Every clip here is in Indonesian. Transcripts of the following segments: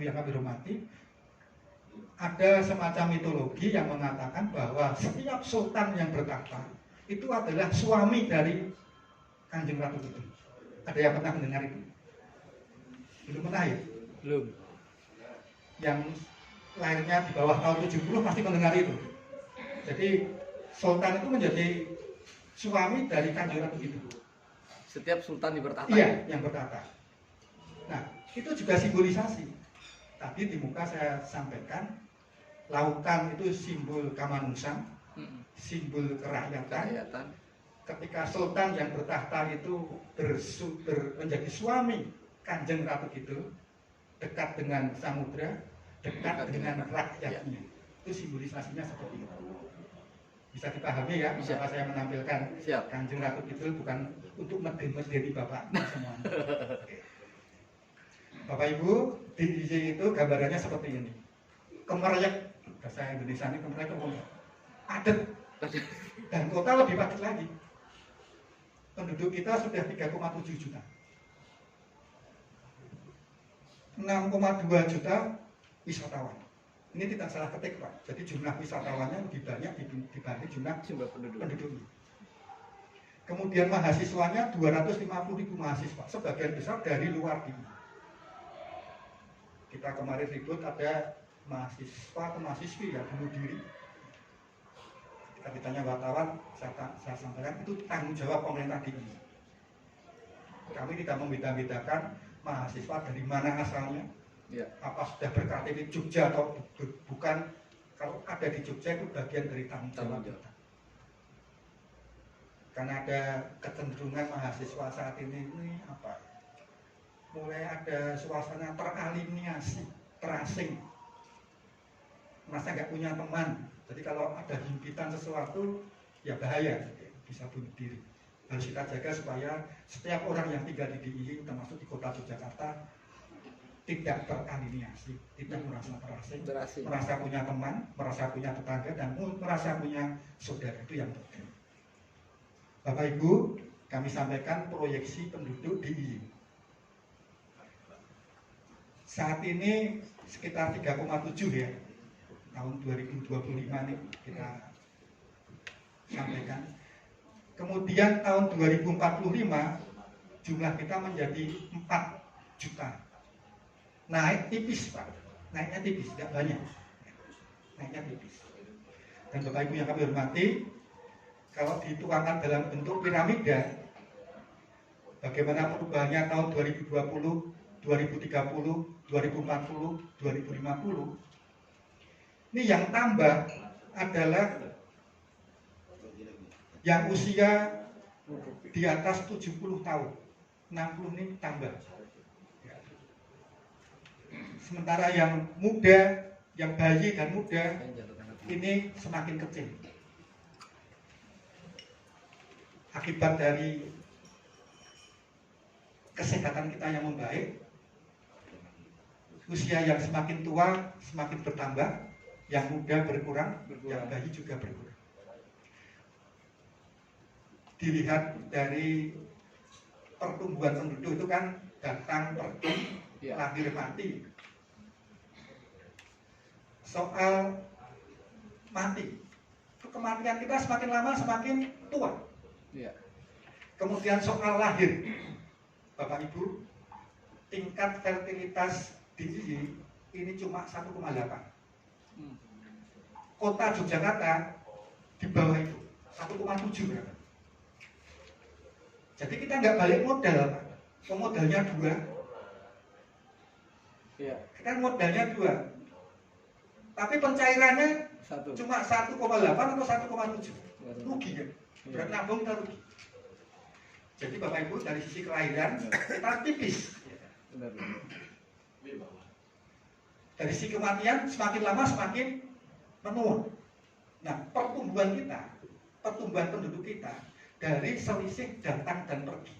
Ibu yang kami hormati, ada semacam mitologi yang mengatakan bahwa setiap sultan yang bertahta itu adalah suami dari Kanjeng Ratu itu. Ada yang pernah mendengar itu? Belum pernah ya? Belum. Yang lahirnya di bawah tahun 70 pasti mendengar itu. Jadi sultan itu menjadi suami dari Kanjeng Ratu itu. Setiap sultan bertahta. Iya, yang bertahta. Nah, itu juga simbolisasi. Tadi di muka saya sampaikan, lautan itu simbol kemanusiaan, simbol kerakyatan. Ketika sultan yang bertahta itu menjadi suami Kanjeng Ratu itu, dekat dengan samudra, dekat dengan rakyatnya. Itu simbolisasinya seperti itu. Bisa dipahami ya, kenapa saya menampilkan Kanjeng Ratu itu bukan untuk medeni Bapak semuanya. Bapak Ibu, di itu gambarannya seperti ini. Kemerayek, bahasa Indonesia ini kemerayek, padat. Dan kota lebih padat lagi. Penduduk kita sudah 3,7 juta. 6,2 juta wisatawan. Ini tidak salah ketik, Pak. Jadi jumlah wisatawannya lebih banyak dibanding jumlah penduduknya. Kemudian mahasiswanya 250.000 mahasiswa, sebagian besar dari luar diri. Kita kemarin ribut ada mahasiswa atau mahasiswi yang bunuh diri. Kita ditanya wartawan, saya sampaikan itu tanggung jawab pemerintah DIY. Kami tidak membeda-bedakan mahasiswa dari mana asalnya, apa sudah berKTP di Jogja atau bukan. Kalau ada di Jogja itu bagian dari tanggung jawab kita. Karena ada kecenderungan mahasiswa saat ini apa? Mulai ada suasana teraliniasi, terasing, merasa nggak punya teman. Jadi kalau ada himpitan sesuatu, ya bahaya, bisa bunuh diri. Harus kita jaga supaya setiap orang yang tinggal di DIY, termasuk di kota Yogyakarta, tidak teraliniasi, tidak merasa terasing, merasa punya teman, merasa punya tetangga, dan merasa punya saudara. Itu yang penting. Bapak Ibu, kami sampaikan proyeksi penduduk DIY. Saat ini sekitar 3,7 ya, tahun 2025 ini kita sampaikan. Kemudian tahun 2045 jumlah kita menjadi 4 juta. Naik tipis, Pak. Naiknya tipis, tidak banyak. Naiknya tipis. Dan Bapak Ibu yang kami hormati, kalau dituangkan dalam bentuk piramida, bagaimana perubahannya tahun 2020, 2030, 2040, 2050. Ini yang tambah adalah yang usia di atas 70 tahun. 60 ini tambah. Sementara yang muda, yang bayi dan muda ini semakin kecil. Akibat dari kesehatan kita yang membaik, usia yang semakin tua semakin bertambah, yang muda berkurang, yang bayi juga berkurang. Dilihat dari pertumbuhan penduduk itu kan datang pergi, lahir mati. Soal mati, kematian kita semakin lama semakin tua. Kemudian soal lahir, Bapak Ibu, tingkat fertilitas DIY ini cuma 1,8. Kota Yogyakarta di bawah itu 1,7 berapa? Jadi kita nggak balik modal, Pak. Modalnya 2. Kita modalnya 2. Tapi pencairannya cuma 1,8 atau 1,7. Rugi kan? Berat nabung kita rugi. Jadi Bapak Ibu dari sisi kelahiran kita tipis. Dari sisi kematian semakin lama semakin menua. Nah, pertumbuhan kita, pertumbuhan penduduk kita dari selisih datang dan pergi.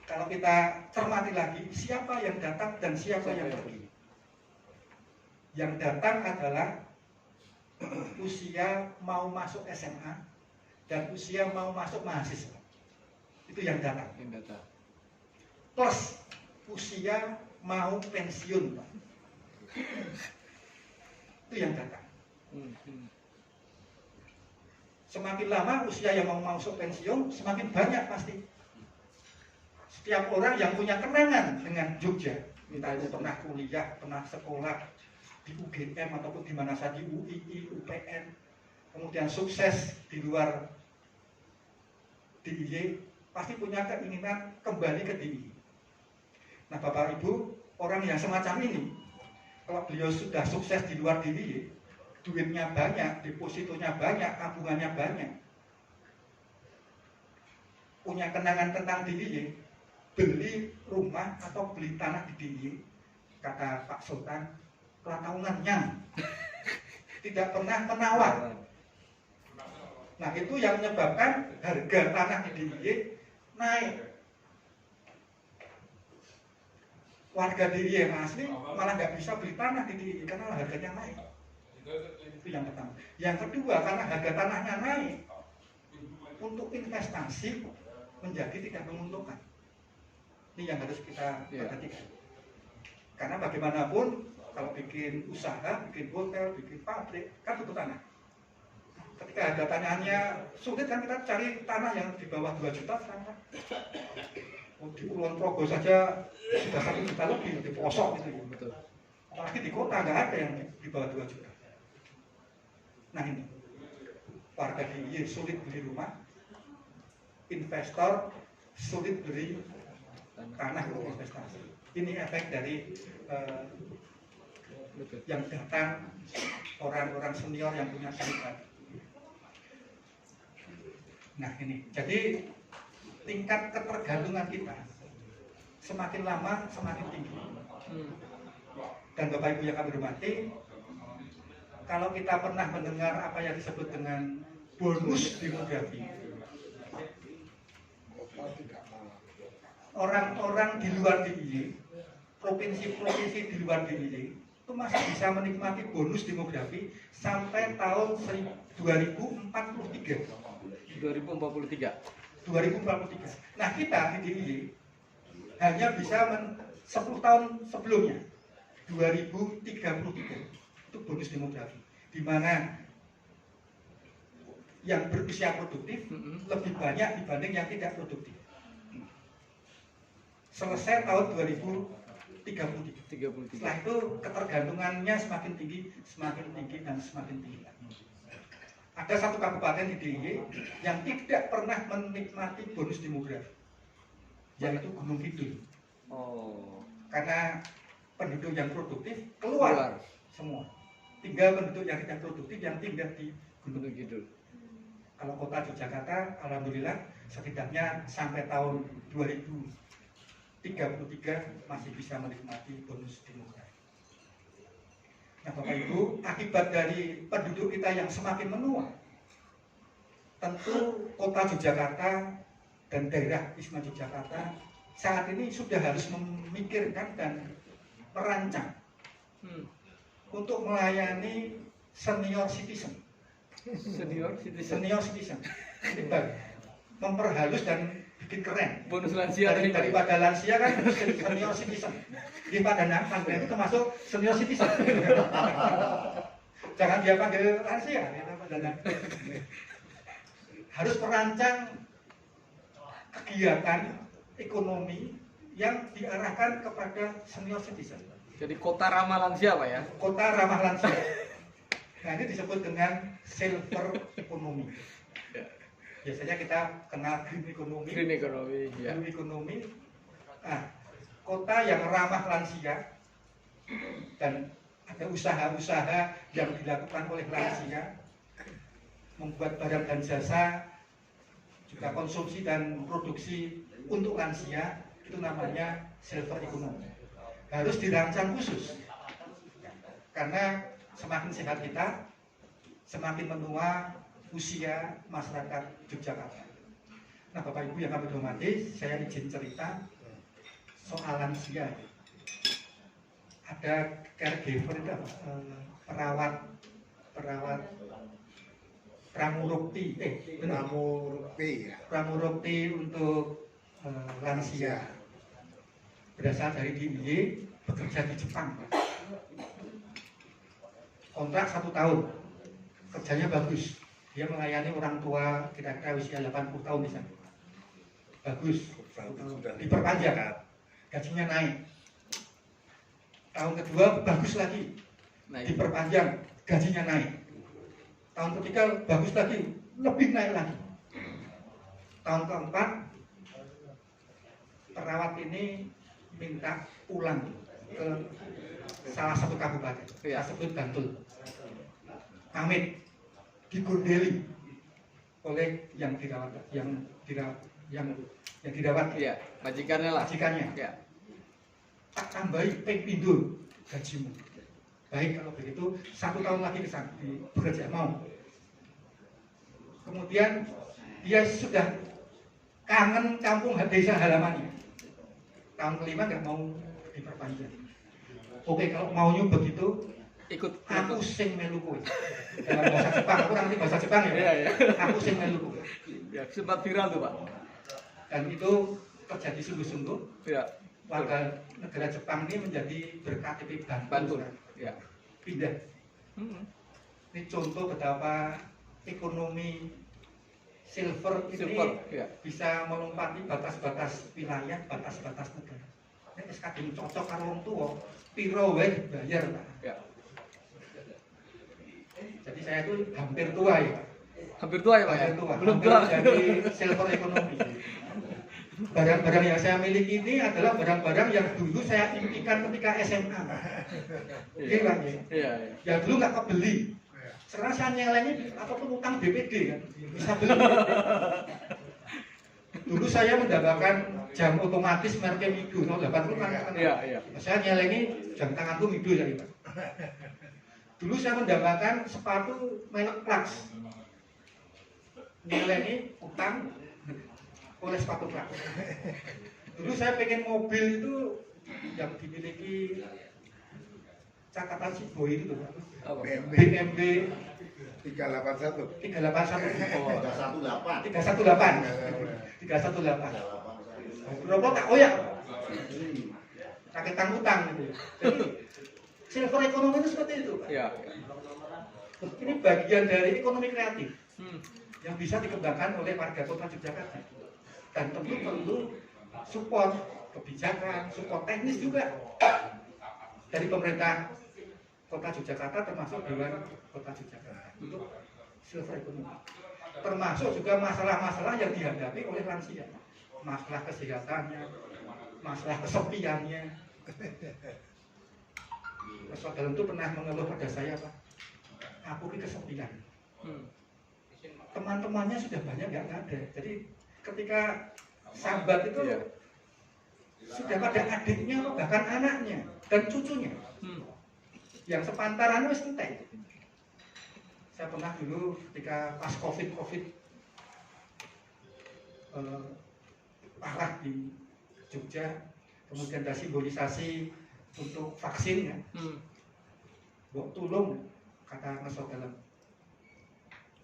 Kalau kita cermati lagi, siapa yang datang dan siapa yang pergi? Yang datang adalah usia mau masuk SMA dan usia mau masuk mahasiswa. Itu yang datang. Plus usia mau pensiun, Pak. Itu yang datang. Semakin lama usia yang mau masuk pensiun, semakin banyak pasti. Setiap orang yang punya kenangan dengan Jogja, entah itu pernah kuliah, pernah sekolah di UGM ataupun di mana saja, di UII, UPN, kemudian sukses di luar DIY, pasti punya keinginan kembali ke DIY. Nah, Bapak Ibu, orang yang semacam ini, kalau beliau sudah sukses di luar DIY, duitnya banyak, depositonya banyak, tabungannya banyak, punya kenangan tentang DIY, beli rumah atau beli tanah di DIY, kata Pak Sultan, tahunan tidak pernah menawar. Nah, itu yang menyebabkan harga tanah di DIY naik. Warga DIY yang asli malah nggak bisa beli tanah di DIY karena harganya naik. Itu yang pertama. Yang kedua, karena harga tanahnya naik, untuk investasi menjadi tidak menguntungkan. Ini yang harus kita perhatikan. Karena bagaimanapun kalau bikin usaha, bikin hotel, bikin pabrik, kan butuh tanah. Ketika harga tanahnya sulit, kan kita cari tanah yang di bawah 2 juta sekarang. Di Kulon Progo saja sudah 1 juta lebih, di pelosok gitu. Betul. Apalagi di kota nggak ada yang di bawah 2 juta. Nah, ini warga DIY sulit beli rumah, investor sulit beli tanah untuk investasi. Ini efek dari yang datang orang-orang senior yang punya serikat. Nah, ini jadi tingkat ketergantungan kita semakin lama semakin tinggi. Dan Bapak Ibu yang kami hormati, kalau kita pernah mendengar apa yang disebut dengan bonus demografi, orang-orang di luar DIY, provinsi-provinsi di luar DIY itu masih bisa menikmati bonus demografi sampai tahun 2043. 2043. Nah, kita di DIY hanya bisa 10 tahun sebelumnya, 2033. Itu bonus demografi, di mana yang berusia produktif lebih banyak dibanding yang tidak produktif. Selesai tahun 2033. Setelah itu ketergantungannya semakin tinggi, dan semakin tinggi. Ada satu kabupaten di DIY yang tidak pernah menikmati bonus demografi, yaitu Gunung Kidul. Karena penduduk yang produktif keluar semua. Tinggal penduduk yang tidak produktif yang tinggal di Gunung Kidul. Kalau kota Yogyakarta, alhamdulillah setidaknya sampai tahun 2033 masih bisa menikmati bonus demografi. Nah, Bapak Ibu, akibat dari penduduk kita yang semakin menua, tentu kota Yogyakarta dan daerah istimewa Yogyakarta saat ini sudah harus memikirkan dan merancang untuk melayani senior citizen. Senior citizen. Memperhalus dan bikin keren. Bonus lansia daripada lansia kan senior citizen. Di Padang itu termasuk senior citizen. Jangan dia panggil lansia. Harus merancang kegiatan ekonomi yang diarahkan kepada senior citizen. Jadi kota ramah lansia, Pak ya? Kota ramah lansia. Nah, ini disebut dengan silver ekonomi. Biasanya kita kenal green economy. Ya. Green economy. Nah, kota yang ramah lansia dan ada usaha-usaha yang dilakukan oleh lansia, membuat barang dan jasa, juga konsumsi dan produksi untuk lansia, itu namanya silver economy. Harus dirancang khusus, karena semakin sehat kita, semakin menua usia masyarakat Yogyakarta. Nah, Bapak Ibu yang kami hormati, saya izin cerita soal lansia. Ada caregiver itu apa? Perawat pramurukti, pramurukti untuk lansia. Berasal dari DIY, bekerja di Jepang. Kontrak 1 tahun, kerjanya bagus. Dia melayani orang tua kira-kira usia 80 tahun di sana. Bagus, diperpanjang, gajinya naik. Tahun kedua bagus lagi, diperpanjang, gajinya naik. Tahun ketiga bagus lagi, lebih naik lagi. Tahun keempat, perawat ini minta pulang ke salah satu kabupaten, saya sebut Bantul. Pamit, digondeli oleh yang dirawat, yang dirawat, Iya, majikannya lah. majikannya. Ya. Tak tambahi ping pindho gajimu. Baik, kalau begitu 1 tahun lagi ke sana bekerja mau. Kemudian dia sudah kangen kampung desa halamannya. Tahun kelima nggak mau diperpanjang. Oke, kalau maunya begitu, Ikut. aku sing melu kowe. Dalam bahasa Jepang, aku ngerti bahasa Jepang ya. Iya, iya. Aku sing melu kowe. Ya, sempat viral tuh, Pak. Dan itu terjadi sungguh-sungguh. Iya. Warga negara Jepang ini menjadi ber-KTP Bantul. Bantul. Ya. Pindah. Ini contoh betapa ekonomi silver ini ya. bisa melompati batas-batas wilayah, batas-batas negara. Ini kadang cocok karo wong tuwa, piro wae dibayar, Pak. Ya. Jadi saya itu hampir tua ya, Pak. Hampir tua ya, Pak ya? Hampir tua. Belum Hampir tua. menjadi silver ekonomi. Barang-barang yang saya miliki ini adalah barang-barang yang dulu saya impikan ketika SMA. Iya, Pak. Ya. Iya, iya. Yang dulu nggak kebeli. Sekarang saya nyelengin ataupun utang BPD kan bisa beli. Dulu saya mendapatkan jam otomatis merek Mido tahun 80 kan. Iya, iya. Saya nyelengi jam tanganku Mido ya, Pak. Dulu saya mendapatkan sepatu merek Clarks. Nyelengi utang oleh sepatu Clarks. Dulu saya pengen mobil itu yang dimiliki catatan si Boy itu Pak. Apa? BMW 381. 381. Oh, 318. 318. 318. Berapa tak koyak? Pakai utang gitu. Jadi silver ekonomi itu seperti itu, Pak. Iya. Ini bagian dari ekonomi kreatif Hmm. yang bisa dikembangkan oleh warga kota Yogyakarta. Dan tentu perlu support kebijakan, support teknis juga dari pemerintah kota Yogyakarta termasuk Dewan Kota Yogyakarta untuk silver ekonomi. Termasuk juga masalah-masalah yang dihadapi oleh lansia, masalah kesehatannya, masalah kesepiannya. Saudara itu pernah mengeluh pada saya, Pak, aku ini kesepian. Teman-temannya sudah banyak nggak ada. Jadi ketika sambat itu sudah pada adiknya, bahkan anaknya dan cucunya. Yang sepantaran wis entek. Saya pernah dulu ketika pas COVID parah di Jogja, kemudian ada simbolisasi untuk vaksin ya. Mbok tulung kata ngesot dalam.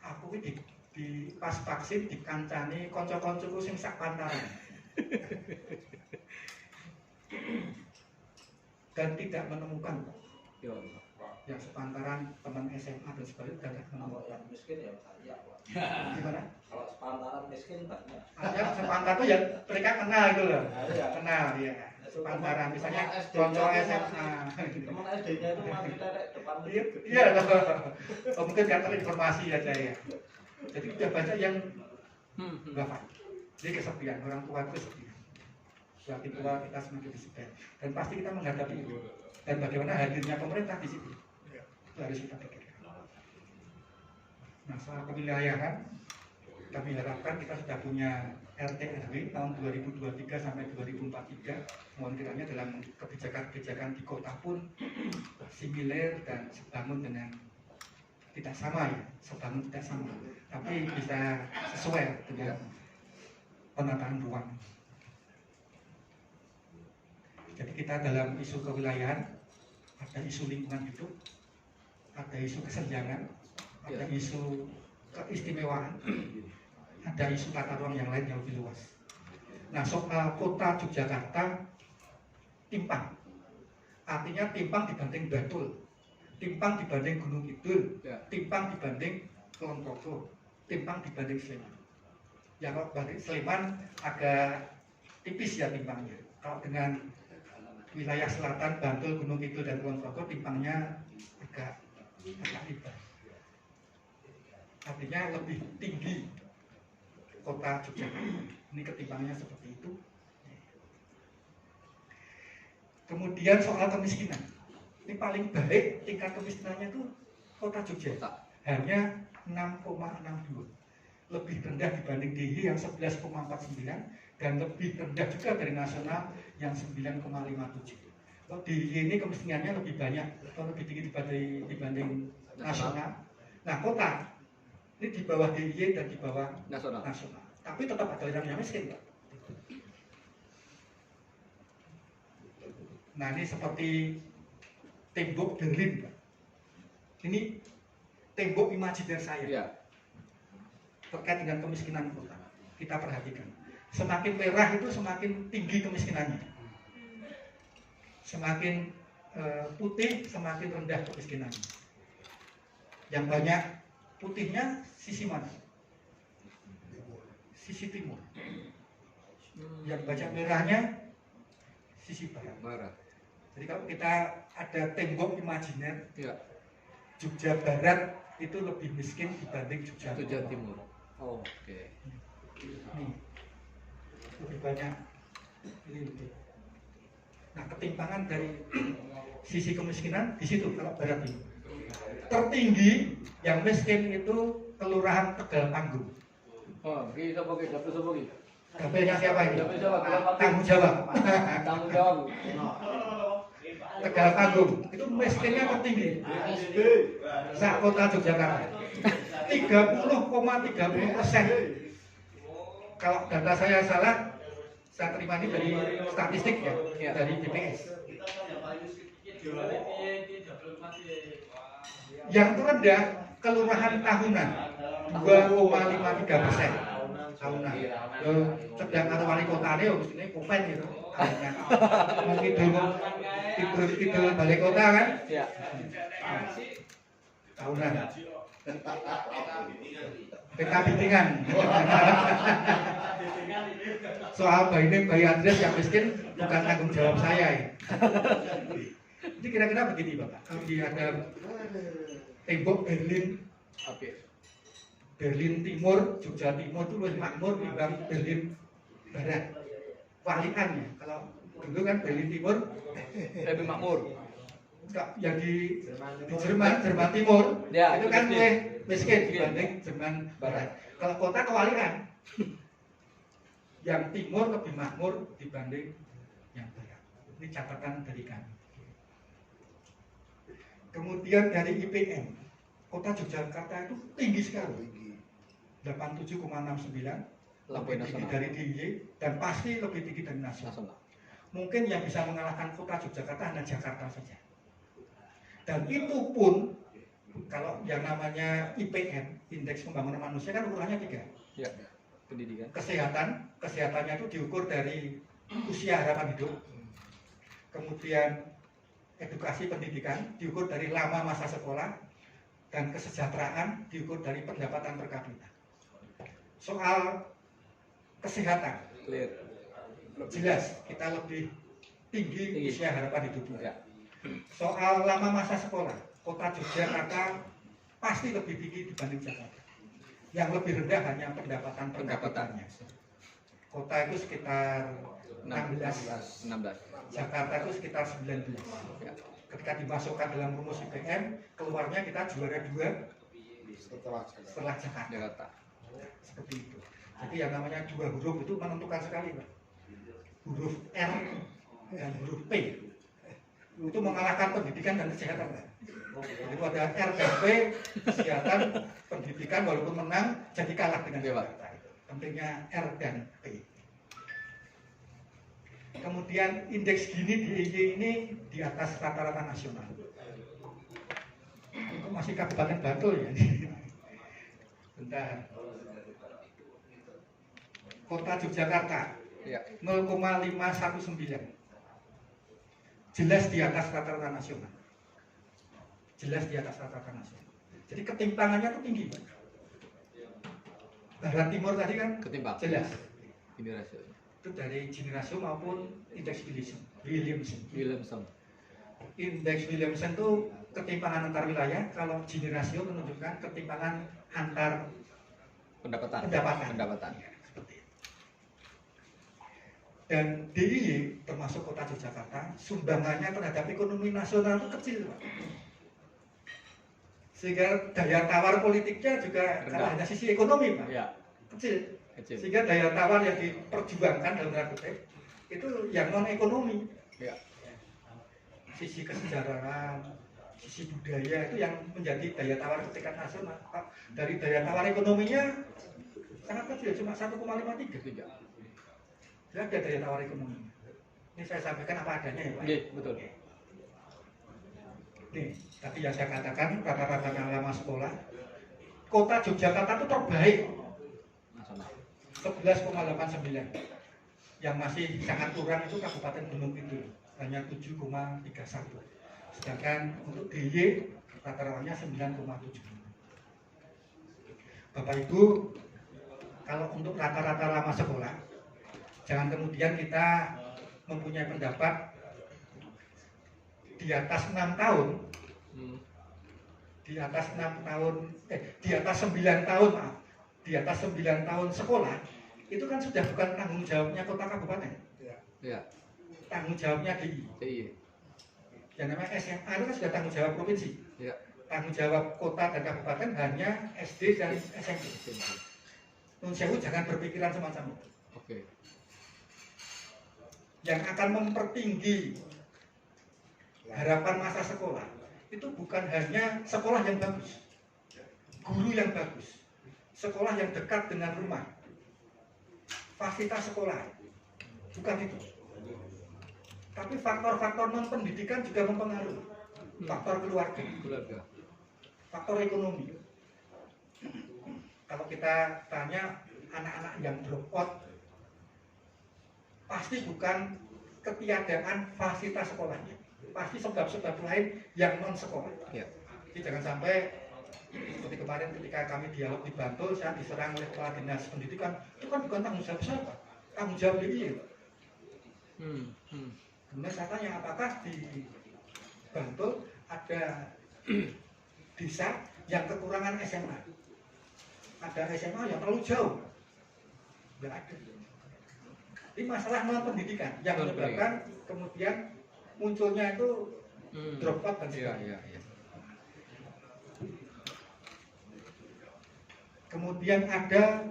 Aku ini di pas vaksin dikancani kanca-kancaku sing sak pantaran. Dan tidak menemukan yang sepantaran teman SMA dan sebagainya dan tidak menemukan. Kalau yang miskin ya banyak, Pak. Gimana? Kalau sepantaran miskin banyak. Ada sepantaran tuh ya mereka kenal itu loh. Iya. Kenal ya. Sepantaran misalnya Teman SD-nya contoh itu SMA. Teman SD-nya itu mati lelek depan Iya, iya loh. Oh, mungkin nggak terinformasi ya saya. Jadi udah banyak yang wafat. Jadi kesepian, orang tua itu kesepian. Semakin tua kita semakin kesepian. Dan pasti kita menghadapi itu. Dan bagaimana hadirnya pemerintah di situ. Itu harus kita pikirkan. Nah, soal kewilayahan, kami harapkan kita sudah punya RT RW tahun 2023 sampai 2043. Mohon kiranya dalam kebijakan-kebijakan di kota pun similar dan sebangun dengan tidak sama ya, sebangun tidak sama, tapi bisa sesuai dengan penataan ruang. Jadi kita dalam isu kewilayahan ada isu lingkungan hidup, ada isu kesenjangan, ada isu keistimewaan, ada isu tata ruang yang lain yang lebih luas. Nah, soal kota Yogyakarta timpang artinya timpang dibanding Bantul, timpang dibanding Gunung Kidul, Ya. timpang dibanding Kulon Progo, timpang dibanding Sleman. Ya kalau banding Sleman agak tipis ya timpangnya. Kalau dengan wilayah selatan Bantul, Gunung Kidul dan Kulon Progo timpangnya agak lebar. Artinya lebih tinggi kota Yogyakarta. Ini ketimbangnya seperti itu. Kemudian soal kemiskinan. Ini paling baik tingkat kemiskinannya itu kota Jogja. Kota. Hanya 6,62. Lebih rendah dibanding DIY yang 11,49 dan lebih rendah juga dari nasional yang 9,57. Kalau DIY ini kemiskinannya lebih banyak atau lebih tinggi dibanding nasional. Nah, kota ini di bawah DIY dan di bawah Nasional. nasional. Tapi tetap ada yang miskin, Pak. Nah, ini seperti tembok Berlin, Pak. Ini tembok imajiner saya Ya. terkait dengan kemiskinan kota. Kita perhatikan. Semakin merah itu semakin tinggi kemiskinannya. Semakin putih semakin rendah kemiskinannya. Yang banyak putihnya sisi mana? Sisi timur. Yang banyak merahnya sisi barat. Barat. Jadi kalau kita ada tembok imajiner, Ya. Jogja Barat itu lebih miskin dibanding Jogja Jogja Timur. Timur. Oh, oke. Ini lebih banyak ini. Nah, ketimpangan dari sisi kemiskinan di situ kalau Barat ini. Tertinggi yang miskin itu Kelurahan Tegal Panggung. Oh, iki sapa iki? Dapur sapa iki? Dapilnya siapa ini? Dapur siapa? Tanggung jawab. Tanggung jawab. Tegal Panggung itu miskinnya tertinggi. Sak kota Yogyakarta 30,30%. Kalau data saya salah, saya terima ini dari statistik ya, Ya. dari BPS. Yang terendah kelurahan tahunan 2,53% tahunan. Sedang karo wali kotane yo mestine kopen gitu. Mungkin tidur balik kota kan? Ya. Tahunan. PK Bitingan. Soal bayi Andres yang miskin bukan tanggung jawab saya ya. Jadi kira-kira begini Bapak, kalau ada tembok Berlin Timur, Jogja Timur itu lebih makmur dibanding Berlin Barat. Waliannya, kalau dulu kan Berlin Timur Lebih makmur. yang di Jerman Timur Ya, itu itu kan miskin. miskin dibanding Jerman Barat. Kalau kota kewalian, yang timur lebih makmur dibanding yang barat. Ini catatan dari kami. Kemudian dari IPM, kota Yogyakarta itu tinggi sekali, 87,69, lebih tinggi dari DIY dan pasti lebih tinggi dari nasional. Mungkin yang bisa mengalahkan kota Yogyakarta hanya Jakarta saja. Dan itu pun kalau yang namanya IPM, Indeks Pembangunan Manusia kan ukurannya 3. Ya. Pendidikan. Kesehatannya itu diukur dari usia harapan hidup. Kemudian edukasi pendidikan diukur dari lama masa sekolah dan kesejahteraan diukur dari pendapatan per kapita. Soal kesehatan, Clear. jelas kita lebih tinggi usia harapan hidupnya. Ya. Soal lama masa sekolah, kota Yogyakarta pasti lebih tinggi dibanding Jakarta. Yang lebih rendah hanya pendapatan per kapitanya. Kota itu sekitar 16, Jakarta itu sekitar 19. Ya. Ketika dimasukkan dalam rumus IPM, keluarnya kita juara 2 setelah Jakarta. Jakarta. Seperti itu. Jadi yang namanya 2 huruf itu menentukan sekali, Pak. Huruf R dan huruf P itu mengalahkan pendidikan dan kesehatan, Pak. Itu ada R dan P, kesehatan, pendidikan walaupun menang jadi kalah dengan Jakarta. Pentingnya R dan P. Kemudian indeks Gini DIY ini di atas rata-rata nasional. Itu masih Kabupaten Bantul ya. Bentar. Kota Yogyakarta Ya. 0,519. jelas di atas rata-rata nasional. Jelas di atas rata-rata nasional. Jadi ketimpangannya itu tinggi. Barat Timur tadi kan Ketimbang. jelas. Ini rasio. Itu dari Gini rasio maupun indeks Williamson. Williamson. Indeks Williamson itu ketimpangan antar wilayah. Kalau Gini rasio menunjukkan ketimpangan antar Pendapatan. pendapatan. Ya, seperti itu. Dan DIY termasuk kota Yogyakarta, sumbangannya terhadap ekonomi nasional itu kecil, Pak. Sehingga daya tawar politiknya juga kalau hanya sisi ekonomi, Pak, Ya, kecil. kecil. Sehingga daya tawar yang diperjuangkan dalam tanda kutip itu yang non ekonomi. Ya. Sisi kesejarahan, sisi budaya itu yang menjadi daya tawar ketika nasional. Pak. Dari daya tawar ekonominya sangat kecil, cuma 1,53. Ketiga. Tidak ada daya tawar ekonomi. Ini saya sampaikan apa adanya ya Pak. Iya, betul. Nih, tadi yang saya katakan rata-rata lama sekolah, kota Yogyakarta itu terbaik Nasional. 11,89. Yang masih sangat kurang itu Kabupaten Gunung Kidul, hanya 7,31. Sedangkan untuk DIY rata-ratanya 9,7. Bapak Ibu, kalau untuk rata-rata lama sekolah, jangan kemudian kita mempunyai pendapat di atas 6 tahun, di atas 9 tahun, maaf, di atas 9 tahun sekolah, itu kan sudah bukan tanggung jawabnya kota kabupaten, Ya. tanggung jawabnya DIY. Iya. Yang namanya SMA itu kan sudah tanggung jawab provinsi. Ya. Tanggung jawab kota dan kabupaten hanya SD dan SMP. Nun sewu jangan berpikiran semacam itu. Oke. Yang akan mempertinggi harapan masa sekolah itu bukan hanya sekolah yang bagus, guru yang bagus, sekolah yang dekat dengan rumah, fasilitas sekolah, bukan itu. Tapi faktor-faktor non pendidikan juga mempengaruhi. Faktor keluarga, faktor ekonomi. Kalau kita tanya anak-anak yang drop out, pasti bukan ketiadaan fasilitas sekolahnya, pasti sebab-sebab lain yang non sekolah. Ya. Jadi jangan sampai seperti kemarin ketika kami dialog di Bantul, saya diserang oleh kepala dinas pendidikan, itu kan bukan tanggung jawab saya, Pak, tanggung jawab DIY. Kemudian saya tanya, apakah di Bantul ada desa yang kekurangan SMA? Ada SMA yang terlalu jauh? Tidak ada. Ini masalah non pendidikan yang menyebabkan kemudian munculnya itu drop out dan Iya, sebagainya. iya, iya. Kemudian ada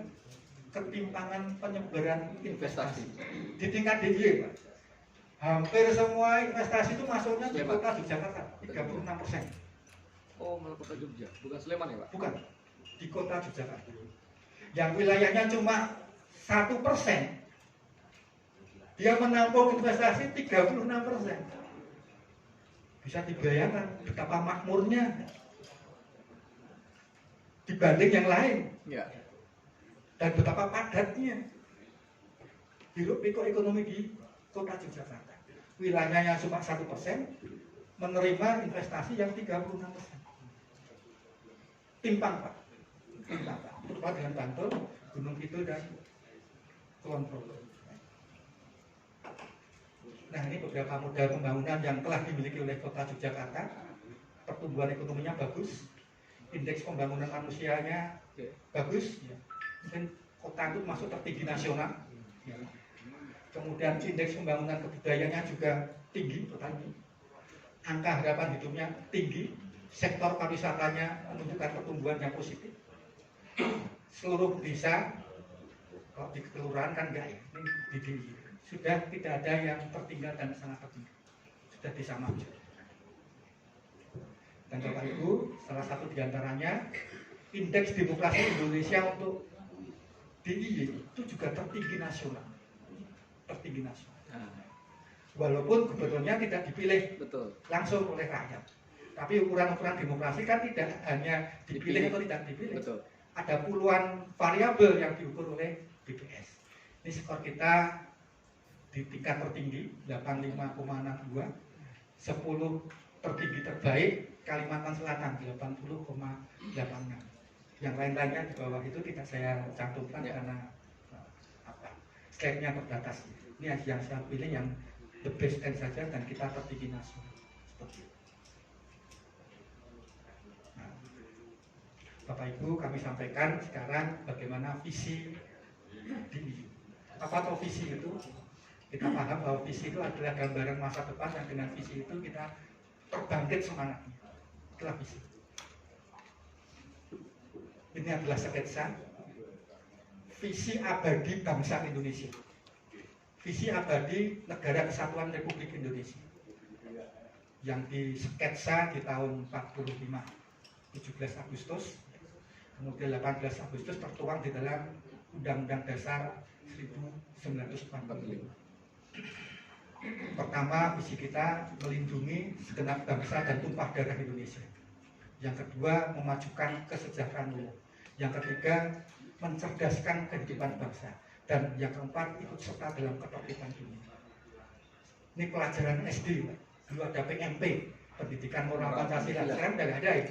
ketimpangan penyebaran investasi di tingkat DIY, Pak. Hampir semua investasi itu masuknya di kota Yogyakarta, 36%. Oh, malah kota Jogja, bukan Sleman ya, Pak? Bukan, di kota Yogyakarta. Yang wilayahnya cuma 1%, dia menampung investasi 36%. Bisa dibayangkan betapa makmurnya dibanding yang lain, Iya. dan betapa padatnya hiruk-pikuk ekonomi di kota Yogyakarta. Wilayahnya cuma 1%, menerima investasi yang 36%. Timpang, Pak. Timpang, Pak. Terutama dengan Bantul, Gunung Kidul, dan Kulon Progo. Nah, ini beberapa modal pembangunan yang telah dimiliki oleh kota Yogyakarta. Pertumbuhan ekonominya bagus, indeks pembangunan manusianya bagus, ya. Mungkin kota itu masuk tertinggi nasional, ya. Kemudian indeks pembangunan kebudayaannya juga tinggi, angka harapan hidupnya tinggi, sektor pariwisatanya menunjukkan pertumbuhan yang positif. Seluruh desa, kalau di kelurahan kan enggak ya, ini di sudah tidak ada yang tertinggal dan sangat tertinggal, sudah bisa maju. Dan Bapak Ibu, salah satu diantaranya indeks demokrasi Indonesia untuk DIY itu juga tertinggi nasional, tertinggi nasional. Walaupun gubernurnya tidak dipilih Betul. langsung oleh rakyat, tapi ukuran-ukuran demokrasi kan tidak hanya dipilih atau tidak dipilih. Betul. Ada puluhan variabel yang diukur oleh BPS. Ini skor kita di tingkat tertinggi 85,62, 10 tertinggi terbaik, Kalimantan Selatan 80,86. Yang lain-lainnya di bawah itu tidak saya cantumkan karena slide-nya terbatas. Ini yang saya pilih yang the best end saja dan kita tertinggi nasional. Seperti itu. Nah, Bapak Ibu, kami sampaikan sekarang bagaimana visi DIY. Apa atau visi itu? Kita paham bahwa visi itu adalah gambaran masa depan yang dengan visi itu kita terbangkit semangatnya. Itulah visi. Ini adalah sketsa visi abadi bangsa Indonesia, visi abadi Negara Kesatuan Republik Indonesia yang disketsa di tahun 45, 17 Agustus, kemudian 18 Agustus tertuang di dalam Undang-Undang Dasar 1945. Pertama, visi kita melindungi segenap bangsa dan tumpah darah Indonesia. Yang kedua, memajukan kesejahteraan umum. Yang ketiga, mencerdaskan kehidupan bangsa. Dan yang keempat, ikut serta dalam ketertiban dunia. Ini pelajaran SD, dulu ada PMP, Pendidikan Moral Pancasila. Sekarang udah nggak ada ya.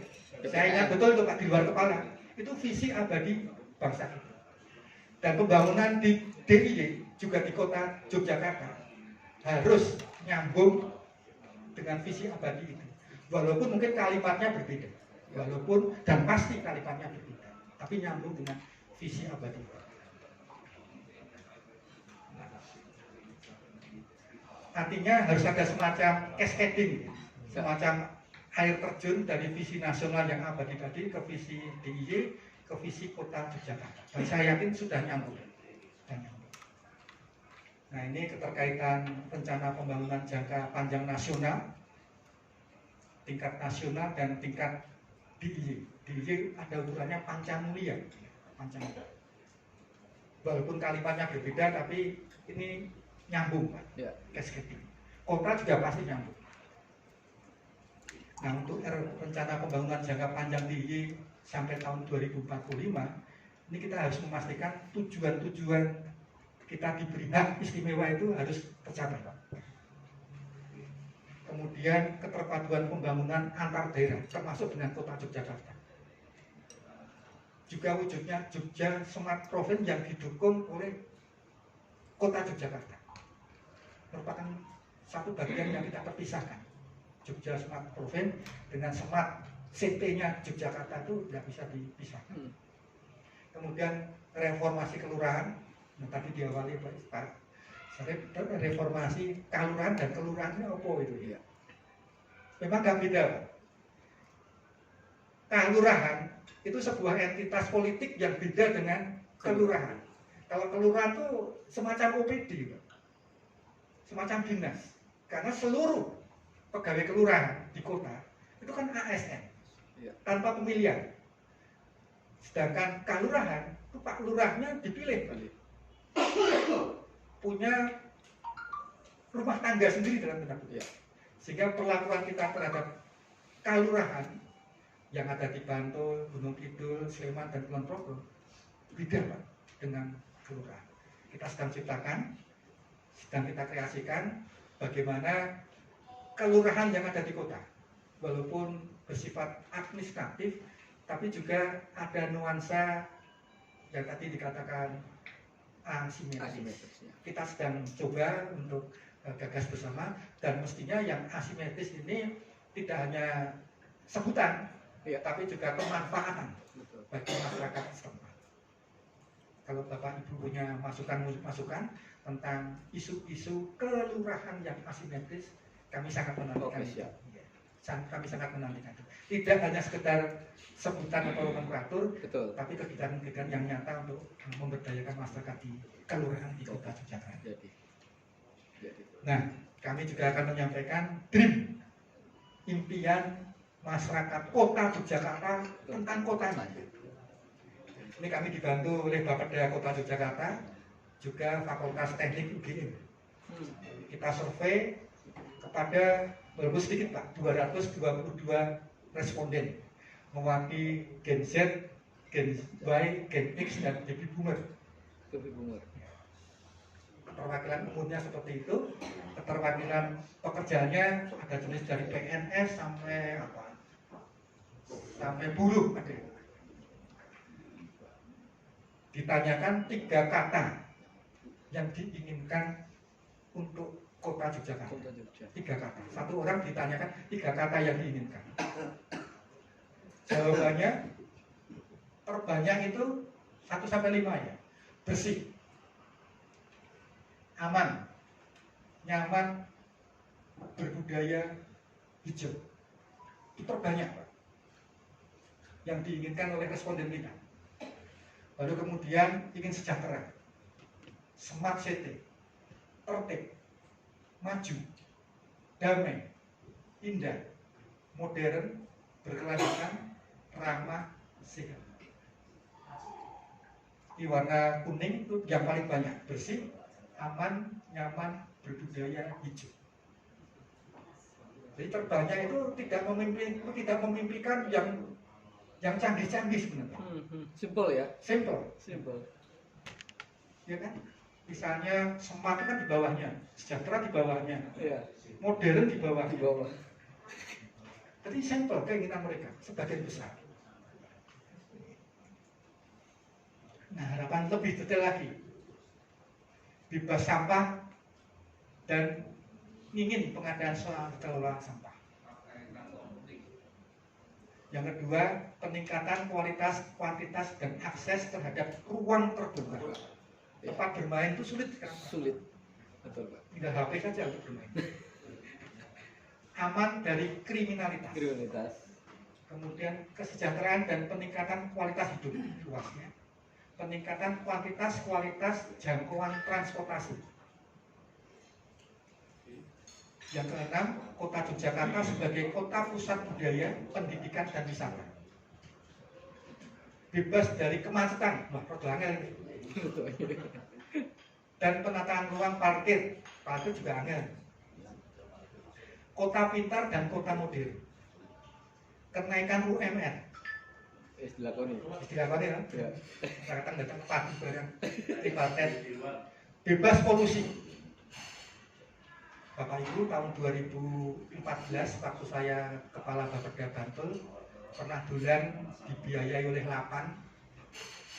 Saya ingat betul itu Pak, di luar kepala. Itu visi abadi bangsa kita. Dan pembangunan di DIY, juga di kota Yogyakarta, harus nyambung dengan visi abadi itu. Walaupun mungkin kalimatnya berbeda, walaupun dan pasti kalimatnya berbeda, tapi nyambung dengan visi abadi. Artinya harus ada semacam cascading, semacam air terjun dari visi nasional yang abadi tadi ke visi DIY, ke visi kota Yogyakarta. Dan saya yakin sudah nyambung. Nah, ini keterkaitan rencana pembangunan jangka panjang nasional, tingkat nasional dan tingkat DIY. DIY ada ukurannya pancamulia. Walaupun kalimatnya berbeda, tapi ini nyambung, Pak. Ya. Cascading. Kota juga pasti nyambung. Nah, untuk rencana pembangunan jangka panjang DIY sampai tahun 2045, ini kita harus memastikan tujuan-tujuan kita diberi hak istimewa itu harus tercapai, Pak. Kemudian keterpaduan pembangunan antar daerah, termasuk dengan kota Yogyakarta. Juga wujudnya Jogja Smart Province yang didukung oleh kota Yogyakarta. Merupakan satu bagian yang tidak terpisahkan. Jogja Smart Province dengan Smart CT-nya Yogyakarta itu tidak bisa dipisahkan. Kemudian reformasi kelurahan, tadi diawali Pak Sarip, reformasi kelurahan dan kelurahan ini apa itu ya? Memang gak beda, Pak. Kelurahan itu sebuah entitas politik yang beda dengan kelurahan. Kalau kelurahan itu semacam OPD, Pak. Semacam dinas. Karena seluruh pegawai kelurahan di kota itu kan ASN, tanpa pemilihan. Sedangkan kelurahan itu Pak Lurahnya dipilih, punya rumah tangga sendiri dalam tanda kutip. Sehingga perlakuan kita terhadap kelurahan yang ada di Bantul, Gunung Kidul, Sleman dan Kulon Progo beda, Pak, dengan kelurahan. Kita sedang ciptakan, sedang kita kreasikan bagaimana kelurahan yang ada di kota, walaupun bersifat administratif, tapi juga ada nuansa yang tadi dikatakan asimetris. Kita sedang coba untuk gagas bersama, dan mestinya yang asimetris ini tidak hanya sebutan, tapi juga kemanfaatan bagi masyarakat setempat. Kalau Bapak Ibu punya masukan tentang isu-isu kelurahan yang asimetris, kami sangat menantikan itu. Kami sangat menantikan itu. Tidak hanya sekedar sebutan atau nomenklatur, tapi kegiatan-kegiatan yang nyata untuk memberdayakan masyarakat di kelurahan di kota Yogyakarta. Nah, kami juga akan menyampaikan dream, impian masyarakat kota Yogyakarta tentang kotanya. Ini kami dibantu oleh Bapeda Kota Yogyakarta, juga Fakultas Teknik UGM. Kita survei kepada, walaupun sedikit Pak, 222 responden mewakili Gen Z, Gen Y, Gen X, dan Baby Boomer. keterwakilan umumnya seperti itu, keterwakilan pekerjaannya ada jenis dari PNS sampai apa, sampai buruh ada. Ditanyakan 3 kata yang diinginkan untuk kota Yogyakarta. Kota Jogja. 3 kata. Satu orang ditanyakan 3 kata yang diinginkan. Jawabannya terbanyak itu 1 sampai 5 ya. Bersih, aman, nyaman, berbudaya, hijau. Itu terbanyak, Pak, yang diinginkan oleh responden kita. Lalu kemudian ingin sejahtera, smart city, tertib, maju, damai, indah, modern, berkelanjutan, ramah, sehat. Di warna kuning itu yang paling banyak, bersih, aman, nyaman, berbudaya, hijau. Jadi terbanyak itu tidak memimpikan yang canggih-canggih sebenarnya. Simple ya. Simple, Simple. ya kan? Misalnya smart kan di bawahnya, sejahtera di bawahnya, Iya. modern di Di bawahnya. bawah. Jadi simple keinginan mereka, sebagian besar. Nah, harapan lebih detail lagi, bebas sampah dan ingin pengadaan soal kelola sampah. Yang kedua, peningkatan kualitas, kuantitas, dan akses terhadap ruang terbuka. Tempat bermain itu sulit sekarang, Pak. Sulit. Betul, Pak. Tinggal HP saja untuk bermain. Aman dari kriminalitas. Kriminalitas. Kemudian kesejahteraan dan peningkatan kualitas hidup luasnya. Peningkatan kualitas jangkauan transportasi. Yang keenam, kota Yogyakarta sebagai kota pusat budaya, pendidikan, dan wisata. Bebas dari kemacetan, wah pergelangan ini. Dan penataan ruang parkir juga angel. Kota pintar dan kota modern. Kenaikan UMR, Dilakoni. istilahnya kan? Ya. Masyarakat datang ke pagi barang tripartit. Bebas polusi. Bapak Ibu, tahun 2014 waktu saya kepala Bapeda Bantul pernah dolan dibiayai oleh Lapan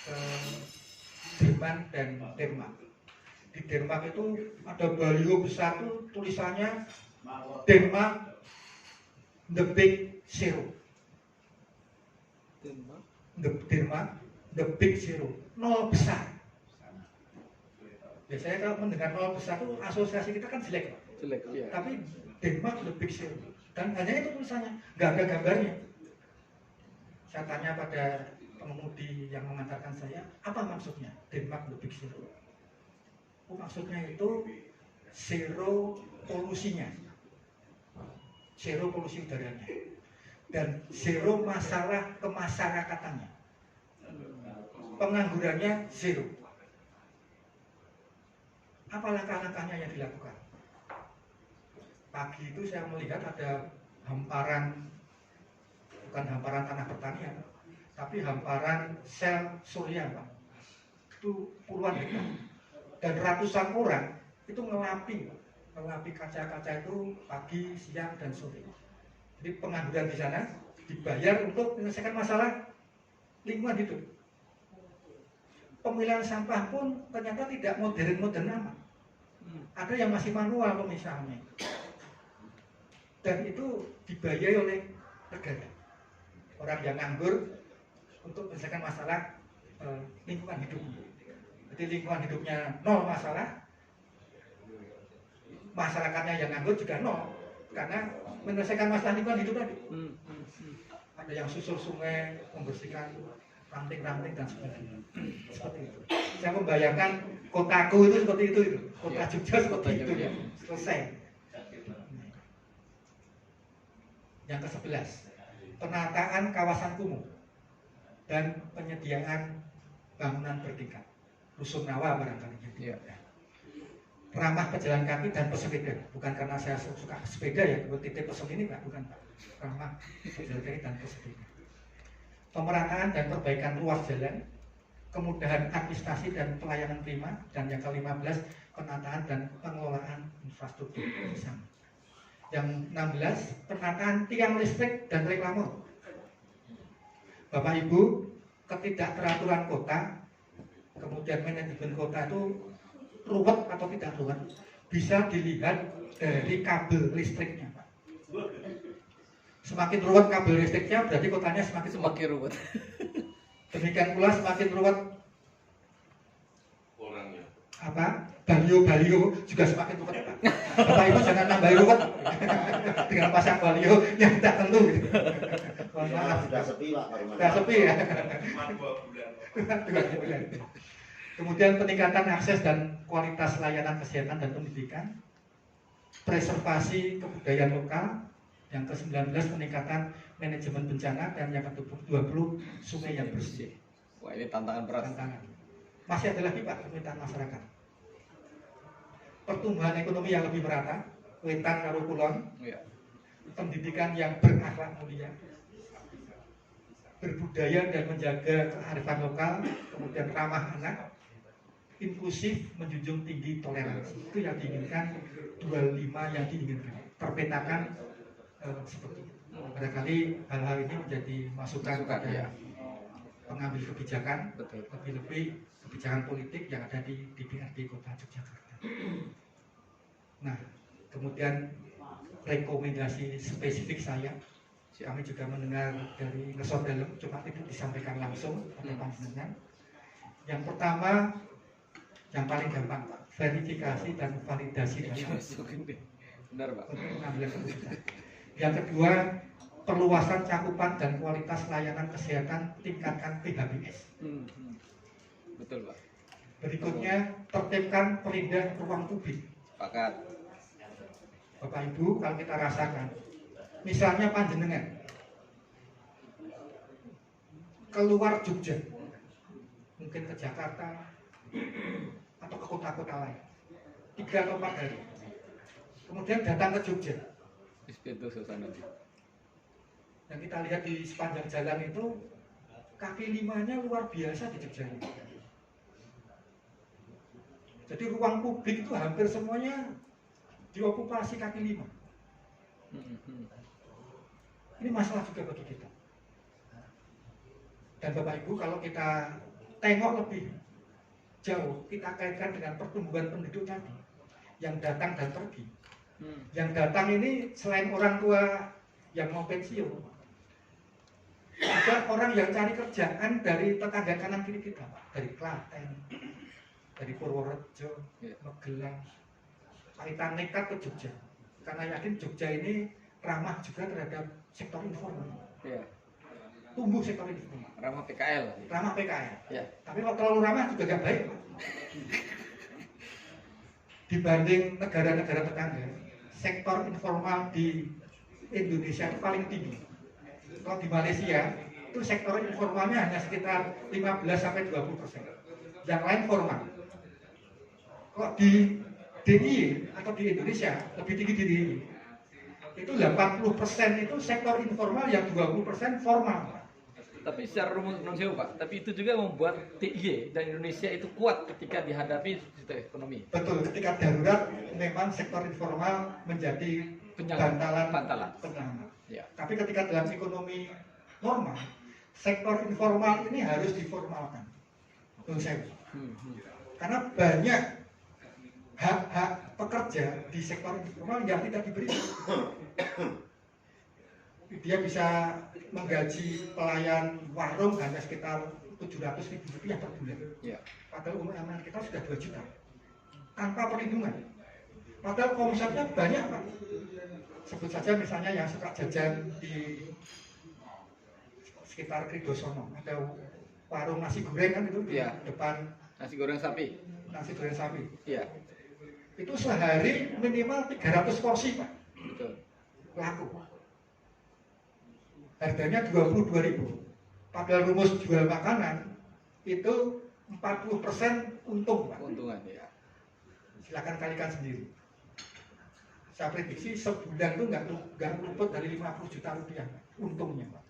ke Jerman dan Denmark. Di Denmark itu ada baliho besar tuh tulisannya Denmark the Big Zero. Denmark the Big Zero, nol besar. Biasanya kalau mendengar nol besar itu asosiasi kita kan jelek, Pak. Jelek, ya. Tapi Denmark the Big Zero, dan hanya itu tulisannya, nggak ada gambarnya. Saya tanya pada pengemudi yang mengantarkan saya, apa maksudnya Denmark the Big Zero? Oh, maksudnya itu zero polusinya, zero polusi udaranya, dan zero masalah kemasyarakatannya, penganggurannya zero. Apa langkah-langkahnya yang dilakukan? Pagi itu saya melihat ada hamparan, bukan hamparan tanah pertanian, tapi hamparan sel surya, Pak. Itu puluhan hektar. Dan ratusan orang itu ngelapi kaca-kaca itu pagi, siang, dan sore. Jadi pengangguran di sana dibayar untuk menyelesaikan masalah lingkungan hidup. Pemilihan sampah pun ternyata tidak modern-modern amat. Ada yang masih manual pemisahannya. Dan itu dibayar oleh negara. Orang yang nganggur untuk menyelesaikan masalah lingkungan hidup. Jadi lingkungan hidupnya nol masalah, masyarakatnya yang nganggur juga nol, karena menyelesaikan masalah lingkungan hidup tadi. Ada yang susur sungai, membersihkan ranting-ranting dan sebagainya. Seperti itu. Saya membayangkan kotaku itu seperti itu. Kota Jogja seperti itu. Selesai. Yang ke-11, penataan kawasan kumuh dan penyediaan bangunan bertingkat. Rusunawa barangkali. Ya. Ramah pejalan kaki dan pesepeda. Bukan karena saya suka sepeda ya, titip pesen ini Pak, bukan Pak. Ramah pejalan kaki dan pesepeda. Pemerataan dan perbaikan ruas jalan, kemudahan administrasi dan pelayanan prima, dan yang ke-15 penataan dan pengelolaan infrastruktur. Yang 16 penataan tiang listrik dan reklame. Bapak Ibu, ketidakteraturan kota, kemudian manajemen kota itu ruwet atau tidak ruwet, bisa dilihat dari kabel listriknya, Pak. Semakin ruwet kabel listriknya, berarti kotanya semakin ruwet. Demikian pula semakin ruwet Orangnya. Baliho juga semakin ruwet, Pak. Bapak Ibu jangan nambahin ruwet dengan pasang baliho yang tidak tentu. Mohon maaf. Sudah sepi Pak. Sudah sepi ya. 2 bulan. Kemudian peningkatan akses dan kualitas layanan kesehatan dan pendidikan, preservasi kebudayaan lokal, yang ke-19 peningkatan manajemen bencana, dan yang ke-20 sungai yang bersih. Wah, ini tantangan berat. Tantangan. Masih ada lagi Pak permintaan masyarakat. Pertumbuhan ekonomi yang lebih merata, wetan karo kulon, Iya. pendidikan yang berakhlak mulia, berbudaya dan menjaga kearifan lokal, kemudian ramah anak, inklusif, menjunjung tinggi toleransi. Itu yang diinginkan, 25 yang diinginkan. Terpetakan seperti itu. Barangkali hal-hal ini menjadi masukan pada ya. pengambil kebijakan, Betul. lebih-lebih kebijakan politik yang ada di DPRD Kota Yogyakarta. Nah, kemudian rekomendasi spesifik saya, kami juga mendengar dari ngesot dalam, cuma tidak disampaikan langsung pada panjenengan. Yang pertama, yang paling gampang Pak, verifikasi dan validasi data Benar Pak. untuk pengambilan keputusan. Yang kedua, perluasan cakupan dan kualitas layanan kesehatan, tingkatkan PHBS. Betul Pak. Berikutnya, tertibkan perindah ruang publik. Sepakat. Bapak Ibu, kalau kita rasakan, misalnya panjenengan keluar Jogja, mungkin ke Jakarta atau ke kota-kota lain, 3 atau 4 hari, kemudian datang ke Jogja. Itu suasana. Yang kita lihat di sepanjang jalan itu, kaki limanya luar biasa di Jogja ini. Jadi ruang publik itu hampir semuanya diokupasi kaki lima. Ini masalah juga bagi kita. Dan Bapak Ibu, kalau kita tengok lebih jauh, kita kaitkan dengan pertumbuhan penduduk tadi, yang datang dan pergi. Yang datang ini selain orang tua yang mau pensiun, ada orang yang cari kerjaan dari tetangga kanan kiri kita, dari Klaten, dari Purworejo, Magelang, kaitan nekat ke Jogja, karena yakin Jogja ini ramah juga terhadap sektor informal. Iya. Tumbuh sektor informal. Ramah PKL. Ramah PKL. Iya. Tapi kalau terlalu ramah juga gak baik, Pak. Dibanding negara-negara tetangga, sektor informal di Indonesia itu paling tinggi. Kalau di Malaysia itu sektor informalnya hanya sekitar 15-20%. Yang lain formal. Kalau di DIY atau di Indonesia lebih tinggi di DIY. Itu 80% itu sektor informal, yang 20% formal. Tapi secara rumus Pak, tapi itu juga membuat DIY dan Indonesia itu kuat ketika dihadapi situasi ekonomi. Betul, ketika darurat memang sektor informal menjadi bantalan penyelamat. Ya. Tapi ketika dalam ekonomi normal, sektor informal ini harus diformalkan. Menurut saya. Karena banyak hak-hak pekerja di sektor informal yang tidak diberi. Dia bisa menggaji pelayan warung hanya sekitar 700.000 rupiah per bulan. Ya. Padahal umumnya kita sudah 2 juta. Tanpa perlindungan. Padahal konsepnya banyak Pak. Sebut saja misalnya yang suka jajan di sekitar Kridosono, ada warung nasi goreng kan itu di depan nasi goreng sapi. Nasi goreng sapi. Iya. Itu sehari minimal 300 porsi Pak. Betul. Laku. Harganya 22.000. Padahal rumus jual makanan itu 40% untung Pak. Keuntungan ya. Silakan kalikan sendiri. Saya prediksi sebulan itu nggak luput dari 50 juta rupiah untungnya Pak.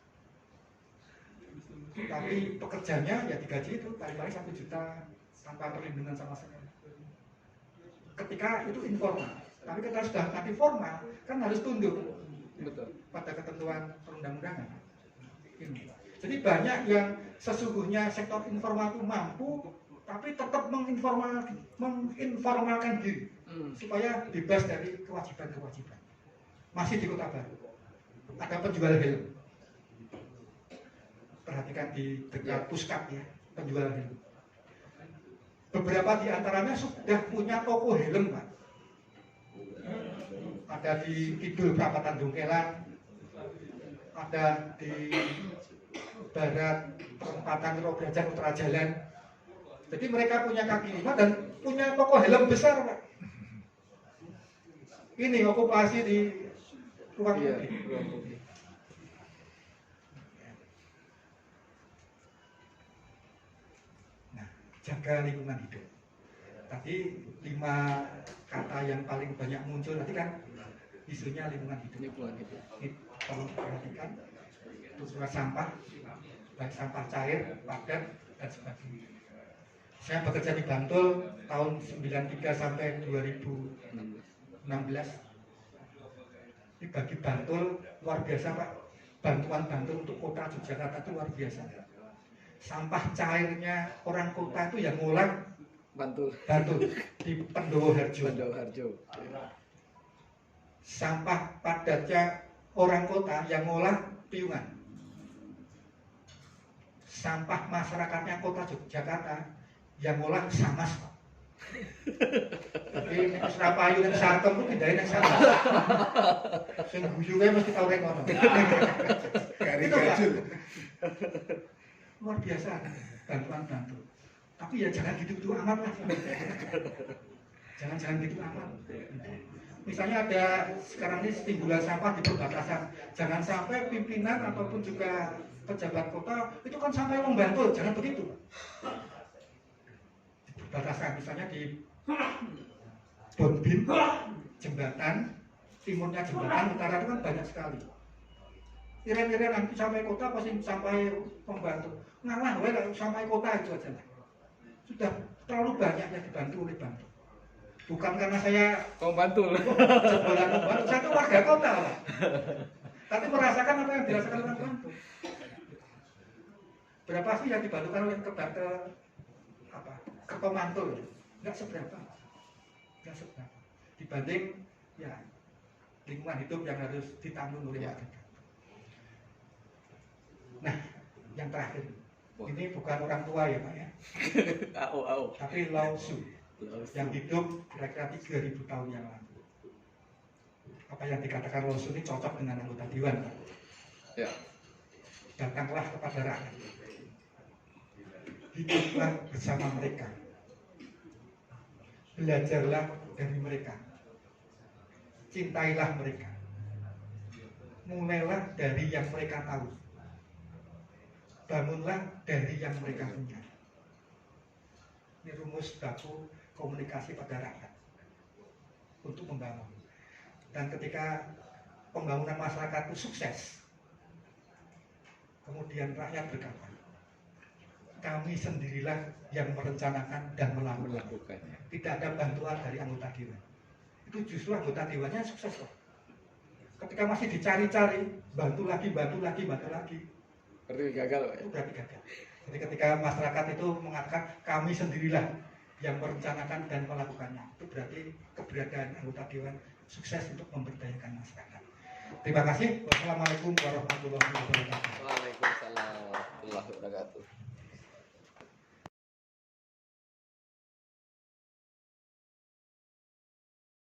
Tapi pekerjanya ya digaji itu paling-paling 1 juta tanpa perlindungan sama sekali. Ketika itu informal, tapi ketika sudah nanti formal kan harus tunduk Betul. pada ketentuan perundang-undangan. Ini. Jadi banyak yang sesungguhnya sektor informal itu mampu, tapi tetap menginformalkan diri supaya bebas dari kewajiban-kewajiban. Masih di Kota Baru ada penjual helm. Perhatikan di dekat Puskap ya, penjual helm. Beberapa di antaranya sudah punya toko helm, Pak. Ada di Kidul Perapatan Dongkelan, ada di Barat Perempatan Robrajan Utara Jalan. Jadi mereka punya kaki lima dan punya toko helm besar, Pak. Ini okupasi di ruang publik. Nah, jaga lingkungan hidup. Tadi 5 kata yang paling banyak muncul tadi kan isunya lingkungan hidup. Lingkungan hidup. Ini perlu diperhatikan. Terus sampah, baik sampah cair, padat, dan sebagainya. Saya bekerja di Bantul tahun 93 sampai 2016. Ini bagi Bantul luar biasa, Pak. Bantuan Bantul untuk kota Yogyakarta itu luar biasa. Sampah cairnya orang kota itu yang ngolah Bantul. di Pendowo Harjo. Harjo. Sampah padatnya orang kota yang ngolah Piungan. Sampah masyarakatnya kota Yogyakarta yang ngolah Samas, Pak. Tapi nek Surapayu dan Sarkem itu pindahin yang Samas. Sing guyuke mesti tau rek ngono. Kari Itu, Pak. gajul. Luar biasa bantuan Bantul. Tapi ya jangan gitu-gitu amat lah. Jangan gitu amat. Misalnya ada sekarang ini timbulan sampah di perbatasan. Jangan sampai pimpinan ataupun juga pejabat kota itu kan sampai membantu. Jangan begitu. Di perbatasan misalnya di Bonbin, jembatan timurnya jembatan utara itu kan banyak sekali. Kira-kira nanti sampai kota pasti sampai pembantu. Ngalah, sampai kota itu aja. Sudah terlalu banyak yang dibantu oleh Bantul. Bukan karena saya Bantul. jebolan membantu, saya itu warga kota, Pak. Tapi merasakan apa yang dirasakan orang Bantul. Berapa sih yang dibantukan oleh Kertomantul? Enggak seberapa. Enggak seberapa. Dibanding ya lingkungan hidup yang harus ditanggung oleh warga. Nah, yang terakhir. Ini bukan orang tua ya, Pak ya. Tapi Lao Tzu yang hidup kira-kira 3000 tahun yang lalu. Apa yang dikatakan Lao Tzu ini cocok dengan anggota dewan, Pak. Ya. Datanglah kepada rakyat. Hiduplah bersama mereka. Belajarlah dari mereka. Cintailah mereka. Mulailah dari yang mereka tahu. Bangunlah dari yang mereka punya. Ini rumus baku komunikasi pada rakyat untuk membangun. Dan ketika pembangunan masyarakat itu sukses, kemudian rakyat berkata, kami sendirilah yang merencanakan dan melakukannya. Tidak ada bantuan dari anggota dewan. Itu justru anggota dewannya sukses kok. Ketika masih dicari-cari, bantu lagi. Berarti gagal, Pak. Itu berarti gagal. Jadi ketika masyarakat itu mengatakan kami sendirilah yang merencanakan dan melakukannya, itu berarti keberadaan anggota dewan sukses untuk memberdayakan masyarakat. Terima kasih. Wassalamualaikum warahmatullahi wabarakatuh. Waalaikumsalam warahmatullahi wabarakatuh.